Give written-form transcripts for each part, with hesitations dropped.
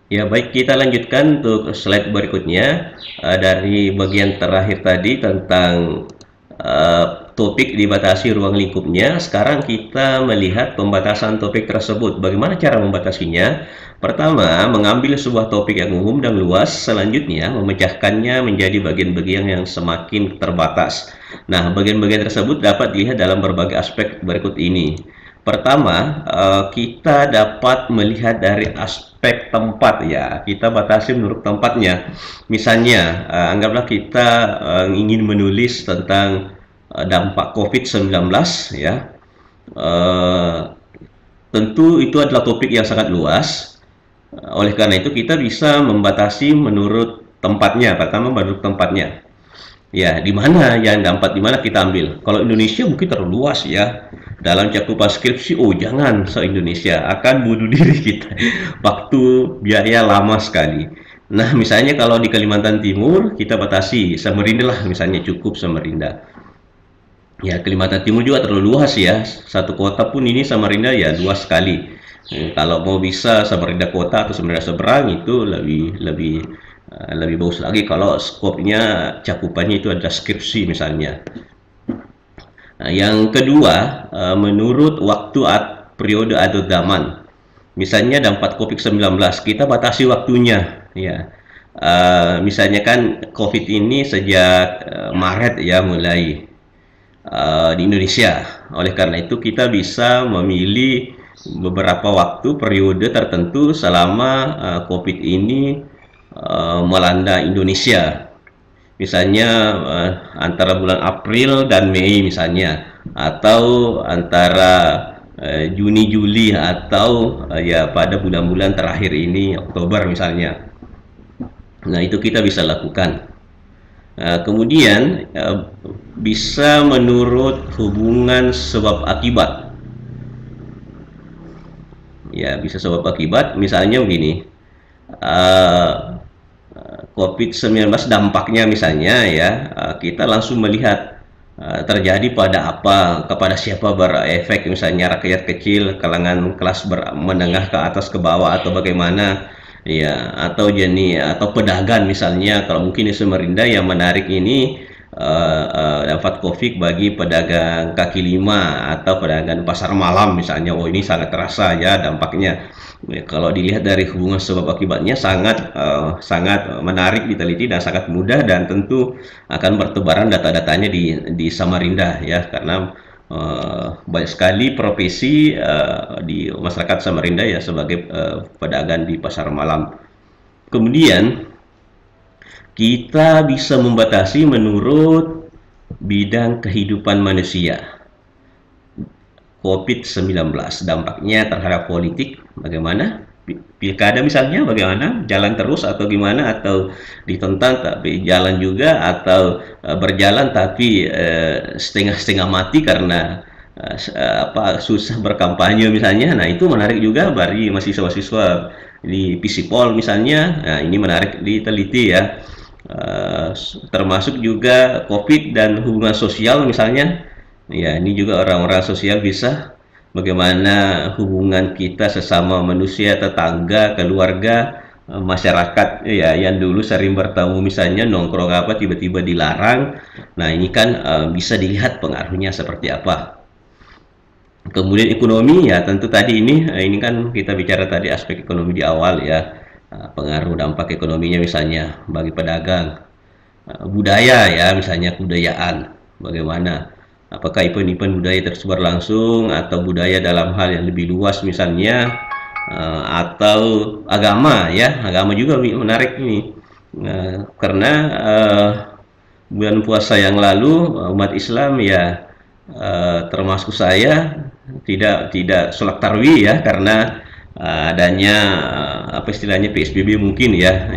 Ya, baik, kita lanjutkan untuk slide berikutnya. Dari bagian terakhir tadi tentang topik dibatasi ruang lingkupnya, sekarang kita melihat pembatasan topik tersebut. Bagaimana cara membatasinya? Pertama, mengambil sebuah topik yang umum dan luas, selanjutnya memecahkannya menjadi bagian-bagian yang semakin terbatas. Nah, bagian-bagian tersebut dapat dilihat dalam berbagai aspek berikut ini. Pertama, kita dapat melihat dari aspek tempat ya. Kita batasi menurut tempatnya. Misalnya, anggaplah kita ingin menulis tentang dampak COVID-19 ya. Eh, Tentu itu adalah topik yang sangat luas. Oleh karena itu kita bisa membatasi menurut tempatnya. Pertama menurut tempatnya. Ya, di mana yang dapat di mana kita ambil. Kalau Indonesia mungkin terlalu luas ya. Dalam cakupan skripsi, oh jangan se-Indonesia, akan bunuh diri kita. Waktu, biaya lama sekali. Nah, misalnya kalau di Kalimantan Timur, kita batasi Samarinda lah, misalnya cukup Samarinda. Ya, Kalimantan Timur juga terlalu luas ya. Satu kota pun ini Samarinda ya luas sekali. Kalau mau bisa Samarinda kota atau Samarinda seberang itu lebih lebih lebih bagus lagi kalau skopnya cakupannya itu ada skripsi misalnya. Nah, yang kedua, menurut waktu periode atau zaman. Misalnya dampak COVID-19, kita batasi waktunya ya. Misalnya kan COVID ini sejak Maret ya mulai di Indonesia. Oleh karena itu kita bisa memilih beberapa waktu periode tertentu selama COVID ini melanda Indonesia. Misalnya antara bulan April dan Mei misalnya, atau antara Juni Juli, atau ya pada bulan-bulan terakhir ini Oktober misalnya. Nah, itu kita bisa lakukan. Kemudian bisa menurut hubungan sebab akibat. Ya, bisa sebab akibat. Misalnya begini, uh, COVID-19 dampaknya misalnya ya, kita langsung melihat terjadi pada apa, kepada siapa berefek, misalnya rakyat kecil, kalangan kelas menengah ke atas ke bawah, atau bagaimana ya, atau atau pedagang misalnya. Kalau mungkin di Samarinda yang menarik ini dapat COVID bagi pedagang kaki lima atau pedagang pasar malam misalnya. Oh, ini sangat terasa ya dampaknya. Ya, kalau dilihat dari hubungan sebab akibatnya sangat menarik diteliti dan sangat mudah, dan tentu akan bertebaran data-datanya di Samarinda ya, karena banyak sekali profesi di masyarakat Samarinda ya sebagai pedagang di pasar malam. Kemudian kita bisa membatasi menurut bidang kehidupan manusia. COVID-19 dampaknya terhadap politik bagaimana? Pilkada misalnya bagaimana? Jalan terus atau gimana? Atau ditentang tapi jalan juga, atau berjalan tapi setengah-setengah mati karena susah berkampanye misalnya. Nah, itu menarik juga bagi mahasiswa-mahasiswa di Pisipol misalnya. Nah, ini menarik diteliti ya. Termasuk juga COVID dan hubungan sosial misalnya. Ya, ini juga orang-orang sosial bisa bagaimana hubungan kita sesama manusia, tetangga, keluarga, masyarakat ya, yang dulu sering bertemu misalnya nongkrong apa tiba-tiba dilarang. Nah, ini kan bisa dilihat pengaruhnya seperti apa. Kemudian ekonomi ya, tentu tadi ini kan kita bicara tadi aspek ekonomi di awal ya. Pengaruh dampak ekonominya misalnya bagi pedagang. Budaya ya, misalnya kebudayaan bagaimana, apakah event-event budaya tersebar langsung atau budaya dalam hal yang lebih luas misalnya, atau agama ya, agama juga menarik ini. Karena bulan puasa yang lalu umat Islam ya, termasuk saya tidak sholat tarawih ya, karena adanya apa istilahnya PSBB mungkin ya,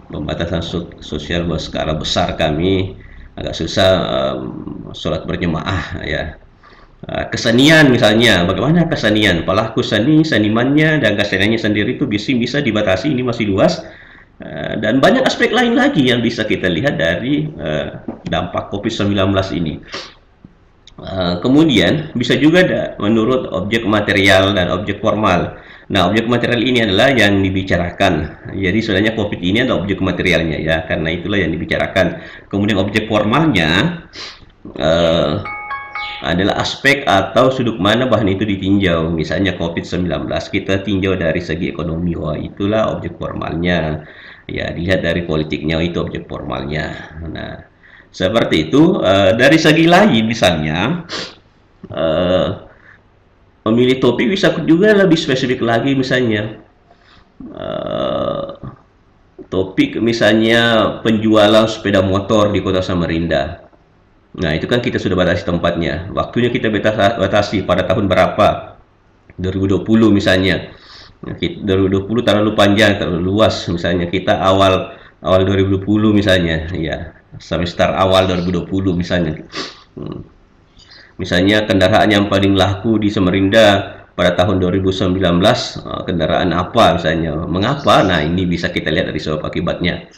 pembatasan sosial berskala besar, kami agak susah sholat berjemaah ya. Kesenian misalnya, bagaimana kesenian, pelaku senimannya dan keseniannya sendiri itu bisa dibatasi, ini masih luas. Dan banyak aspek lain lagi yang bisa kita lihat dari dampak COVID-19 ini. Kemudian bisa juga menurut objek material dan objek formal. Nah, objek material ini adalah yang dibicarakan. Jadi sebenarnya COVID ini adalah objek materialnya ya, karena itulah yang dibicarakan. Kemudian objek formalnya eh, adalah aspek atau sudut mana bahan itu ditinjau. Misalnya COVID-19 kita tinjau dari segi ekonomi, wah itulah objek formalnya. Ya, dilihat dari politiknya, itu objek formalnya. Nah, seperti itu. Dari segi lain misalnya, eh, memilih topik bisa juga lebih spesifik lagi, misalnya eh, topik misalnya penjualan sepeda motor di Kota Samarinda. Nah, itu kan kita sudah batasi tempatnya. Waktunya kita batasi pada tahun berapa? 2020 misalnya. Nah, 2020 terlalu panjang, terlalu luas. Misalnya kita awal awal 2020 misalnya, ya semester awal 2020 misalnya. Hmm. Misalnya kendaraan yang paling laku di Samarinda pada tahun 2019, kendaraan apa misalnya, mengapa? Nah, ini bisa kita lihat dari sebab akibatnya.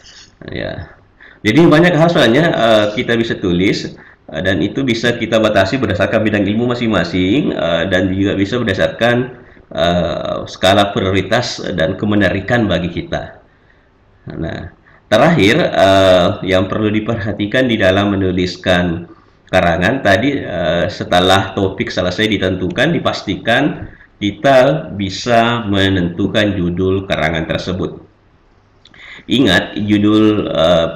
Ya. Jadi banyak hal sebenarnya kita bisa tulis, dan itu bisa kita batasi berdasarkan bidang ilmu masing-masing, dan juga bisa berdasarkan skala prioritas dan kemenarikan bagi kita. Nah, terakhir yang perlu diperhatikan di dalam menuliskan karangan tadi, setelah topik selesai ditentukan, dipastikan kita bisa menentukan judul karangan tersebut. Ingat, judul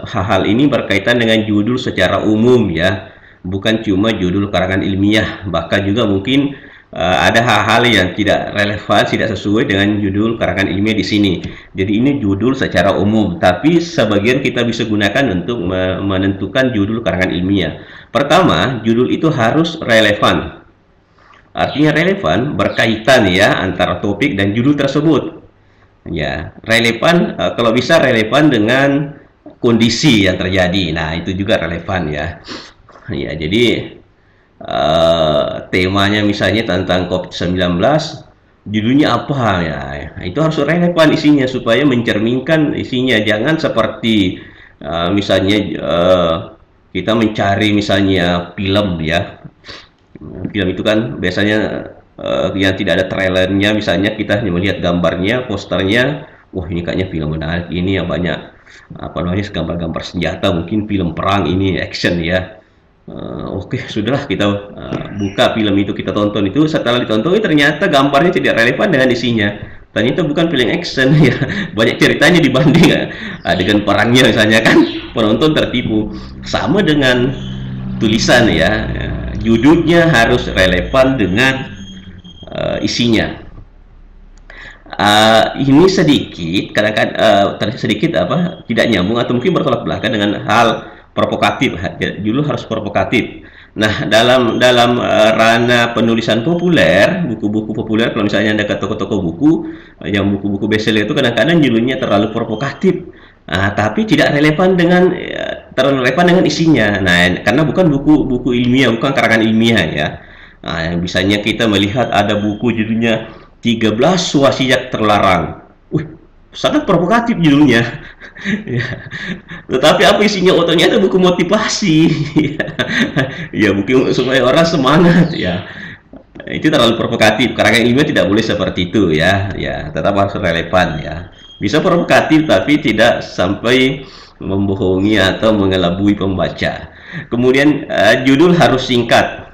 hal-hal ini berkaitan dengan judul secara umum ya, bukan cuma judul karangan ilmiah. Bahkan juga mungkin ada hal-hal yang tidak relevan, tidak sesuai dengan judul karangan ilmiah di sini. Jadi ini judul secara umum, tapi sebagian kita bisa gunakan untuk menentukan judul karangan ilmiah. Pertama, judul itu harus relevan. Artinya relevan, berkaitan ya antara topik dan judul tersebut. Ya, relevan, kalau bisa relevan dengan kondisi yang terjadi. Nah, itu juga relevan ya. Ya, jadi temanya misalnya tentang COVID-19, judulnya apa ya? Itu harus relevan isinya supaya mencerminkan isinya. Jangan seperti misalnya kita mencari misalnya film ya. Film itu kan biasanya yang tidak ada trailernya, misalnya kita hanya melihat gambarnya, posternya, wah ini kayaknya film menarik, ini yang banyak apa namanya gambar-gambar senjata, mungkin film perang, ini action ya. Oke, sudahlah kita buka film itu, kita tonton itu. Setelah ditonton, ternyata gambarnya tidak relevan dengan isinya. Ternyata bukan film action ya, banyak ceritanya dibanding dengan perangnya misalnya, kan penonton tertipu. Sama dengan tulisan ya, judulnya harus relevan dengan isinya. Ini sedikit kadang-kadang sedikit apa tidak nyambung atau mungkin bertolak belakang dengan hal provokatif. Judul harus provokatif. Nah, dalam ranah penulisan populer, buku-buku populer, kalau misalnya Anda ke toko-toko buku, yang buku-buku bestseller itu kadang-kadang judulnya terlalu provokatif, tapi tidak relevan dengan terlalu relevan dengan isinya. Nah, karena bukan buku ilmiah, bukan karangan ilmiah ya. Nah, misalnya kita melihat ada buku judulnya 13 wasiat terlarang. Sangat provokatif judulnya. Ya. Tetapi apa isinya? Oh, ternyata buku motivasi. Ya, mungkin supaya orang semangat ya. Itu terlalu provokatif. Karangan ilmiah tidak boleh seperti itu ya. Ya, tetap harus relevan ya. Bisa provokatif tapi tidak sampai membohongi atau mengelabui pembaca. Kemudian judul harus singkat.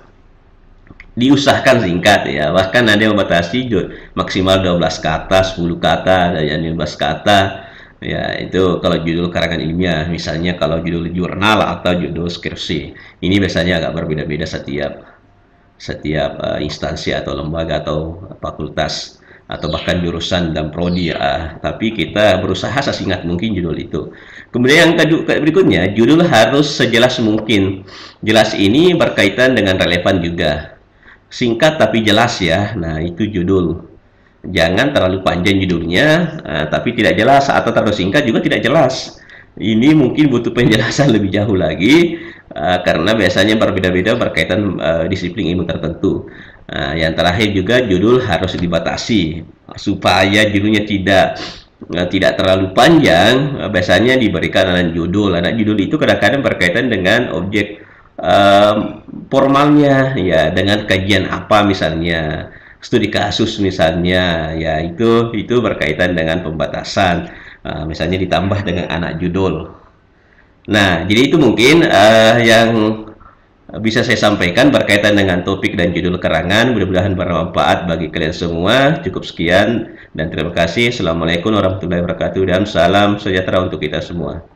Diusahakan singkat ya, bahkan ada yang membatasi maksimal 12 kata, 10 kata, ada yang 15 kata ya. Itu kalau judul karangan ilmiah. Misalnya kalau judul jurnal atau judul skripsi, ini biasanya agak berbeda-beda setiap instansi atau lembaga atau fakultas atau bahkan jurusan dan prodi ya. Tapi kita berusaha sesingkat mungkin judul itu. Kemudian yang berikutnya, judul harus sejelas mungkin. Jelas ini berkaitan dengan relevan juga. Singkat tapi jelas ya. Nah, itu judul. Jangan terlalu panjang judulnya, tapi tidak jelas, atau terlalu singkat juga tidak jelas. Ini mungkin butuh penjelasan lebih jauh lagi, karena biasanya berbeda-beda berkaitan disiplin ilmu tertentu. Yang terakhir juga judul harus dibatasi supaya judulnya tidak terlalu panjang. Biasanya diberikan anak judul. Anak judul itu kadang-kadang berkaitan dengan objek formalnya ya, dengan kajian apa misalnya. studi kasus misalnya, ya itu berkaitan dengan pembatasan. Misalnya ditambah dengan anak judul. Nah, jadi itu mungkin yang bisa saya sampaikan berkaitan dengan topik dan judul keterangan. Mudah-mudahan bermanfaat bagi kalian semua. Cukup sekian dan terima kasih. Assalamualaikum warahmatullahi wabarakatuh dan salam sejahtera untuk kita semua.